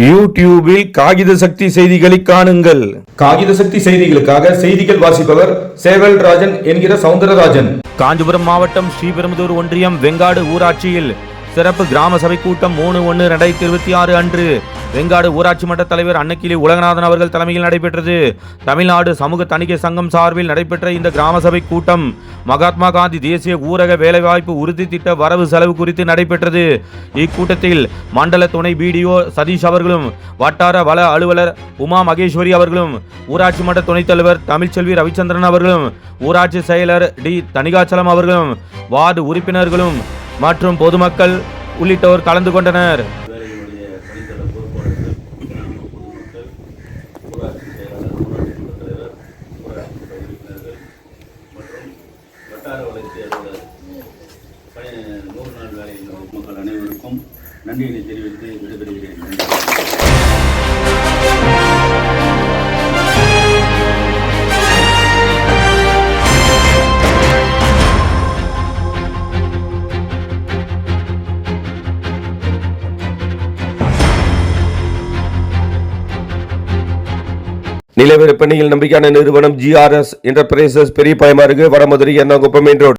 யூடியூபில் காகித சக்தி செய்திகளை காணுங்கள். காகித சக்தி செய்திகளுக்காக செய்திகள் வாசிப்பவர் சேவல் ராஜன் என்கிற சவுந்தரராஜன். காஞ்சிபுரம் மாவட்டம் ஸ்ரீபெரும்புதூர் ஒன்றியம் வெங்காடு ஊராட்சியில் சிறப்பு கிராம சபை கூட்டம் 3/1/2026 அன்று வெங்காடு ஊராட்சி மன்ற தலைவர் அன்னக்கிளி உலகநாதன் அவர்கள் தலைமையில் நடைபெற்றது. தமிழ்நாடு சமூக தணிக்கை சங்கம் சார்பில் நடைபெற்ற இந்த கிராம சபை கூட்டம் மகாத்மா காந்தி தேசிய ஊரக வேலைவாய்ப்பு உறுதி திட்ட வரவு செலவு குறித்து நடைபெற்றது. இக்கூட்டத்தில் மண்டல துணை பிடிஓ சதீஷ் அவர்களும், வட்டார வள அலுவலர் உமா மகேஸ்வரி அவர்களும், ஊராட்சி மன்ற துணைத் தலைவர் தமிழ்ச்செல்வி ரவிச்சந்திரன் அவர்களும், ஊராட்சி செயலர் டி தணிகாச்சலம் அவர்களும், வார்டு உறுப்பினர்களும் மற்றும் பொதுமக்கள் உள்ளிட்டோர் கலந்து கொண்டனர். மக்கள் அனைவருக்கும் நன்றியை தெரிவித்து விடைபெறுகிறேன். நில விற்பனையில் நம்பிக்கையான நிறுவனம் GRS என்டர்பிரைசஸ், பெரிய பாயமாறு, வடமதுரை, எர்ணாகுப்பம் மெயின் ரோடு.